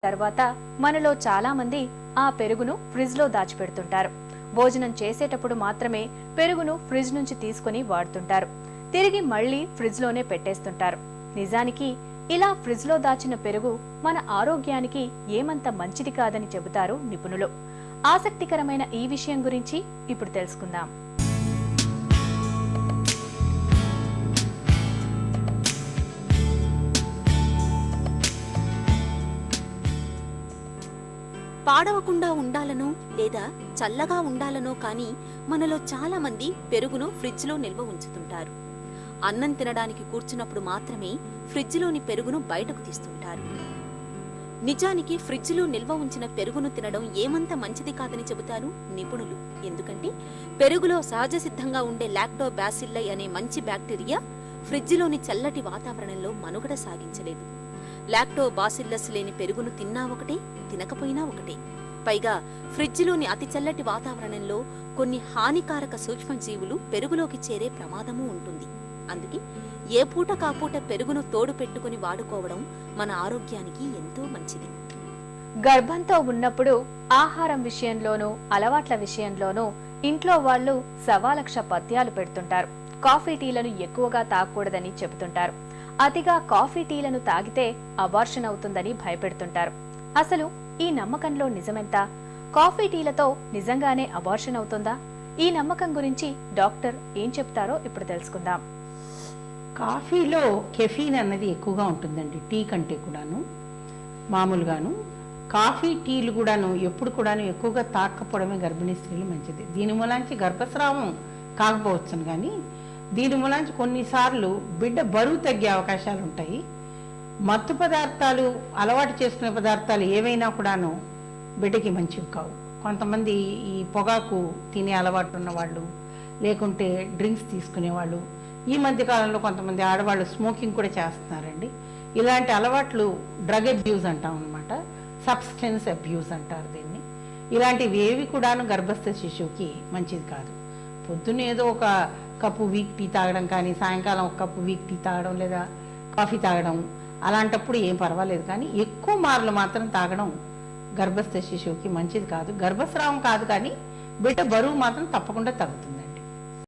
తర్వాత మనలో చాలా మంది ఆ పెరుగును ఫ్రిడ్జ్ లో దాచిపెడుతుంటారు. భోజనం చేసేటప్పుడు మాత్రమే పెరుగును ఫ్రిడ్జ్ నుంచి తీసుకుని వాడుతుంటారు. తిరిగి మళ్లీ ఫ్రిడ్జ్ లోనే పెట్టేస్తుంటారు. నిజానికి ఇలా ఫ్రిడ్జ్ లో దాచిన పెరుగు మన ఆరోగ్యానికి ఏమంత మంచిది కాదని చెబుతారు నిపుణులు. ఆసక్తికరమైన ఈ విషయం గురించి ఇప్పుడు తెలుసుకుందాం. పాడవకుండా ఉండాలనో లేదా చల్లగా ఉండాలనో కానీ మనలో చాలా మంది పెరుగును ఫ్రిడ్జ్లో నిల్వ ఉంచుతుంటారు. అన్నం తినడానికి కూర్చున్నప్పుడు మాత్రమే ఫ్రిడ్జ్లోని పెరుగును బయటకు తీస్తుంటారు. నిజానికి ఫ్రిడ్జ్లో నిల్వ ఉంచిన పెరుగును తినడం ఏమంత మంచిది కాదని చెబుతారు నిపుణులు. ఎందుకంటే పెరుగులో సహజ సిద్ధంగా ఉండే లాక్టోబాసిల్లై అనే మంచి బ్యాక్టీరియా ఫ్రిడ్జ్లోని చల్లటి వాతావరణంలో మనుగడ సాగించలేదు. లాక్టోబాసిల్లస్ లేని పెరుగును తిన్నా ఒకటే, తినకపోయినా ఒకటే. పైగా ఫ్రిడ్జ్లోని అతి చల్లటి వాతావరణంలో కొన్ని హానికారక సూక్ష్మజీవులు పెరుగులోకి చేరే ప్రమాదమూ ఉంటుంది. అందుకే ఏ పూట కాపూట పెరుగును తోడు పెట్టుకుని వాడుకోవడం మన ఆరోగ్యానికి ఎంతో మంచిది. గర్భంతో ఉన్నప్పుడు ఆహారం విషయంలోనూ అలవాట్ల విషయంలోనూ ఇంట్లో వాళ్ళు సవాలక్ష పథ్యాలు పెడుతుంటారు. కాఫీ టీలను ఎక్కువగా తాగకూడదని చెబుతుంటారు. అతిగా కాఫీ టీలను తాగితే అబార్షన్ అవుతుందని భయపెడుతుంటారు. అసలు ఈ నమ్మకంలో నిజమెంత? కాఫీ టీలతో నిజంగానే అబార్షన్ అవుతుందా? ఈ నమ్మకం గురించి డాక్టర్ ఏం చెప్తారో ఇప్పుడు తెలుసుకుందాం. కాఫీలో కెఫీన్ అన్నది ఎక్కువగా ఉంటుందండి, టీ కంటే కూడాను. మామూలుగాను కాఫీ టీలు కూడాను ఎప్పుడు కూడాను ఎక్కువగా తాకపోవడమే గర్భిణీ స్త్రీలు మంచిది. దీని మూలాంచి గర్భస్రావం కాకపోవచ్చును, కానీ దీని మూలాంచి కొన్నిసార్లు బిడ్డ బరువు తగ్గే అవకాశాలు ఉంటాయి. మత్తు పదార్థాలు, అలవాటు చేసుకునే పదార్థాలు ఏవైనా కూడాను బిడ్డకి మంచివి కావు. కొంతమంది ఈ పొగాకు తినే అలవాటు ఉన్నవాళ్ళు, లేకుంటే డ్రింక్స్ తీసుకునేవాళ్ళు, ఈ మధ్య కాలంలో కొంతమంది ఆడవాళ్ళు స్మోకింగ్ కూడా చేస్తున్నారండి. ఇలాంటి అలవాట్లు డ్రగ్ అబ్యూజ్ అంటాం అనమాట, సబ్స్టెన్స్ అబ్యూజ్ అంటారు దీన్ని. ఇలాంటివి ఏవి కూడాను గర్భస్థ శిశువుకి మంచిది కాదు. పొద్దున్న ఏదో ఒక కప్పు వీక్ టీ తాగడం, కానీ సాయంకాలం ఒక కప్పు వీక్ టీ తాగడం లేదా కాఫీ తాగడం, అలాంటప్పుడు ఏం పర్వాలేదు. కానీ ఎక్కువ మార్లు మాత్రం తాగడం గర్భస్థ శిశువుకి మంచిది కాదు. గర్భస్రావం కాదు, కానీ బిడ్డ బరువు మాత్రం తప్పకుండా తగ్గుతుంది.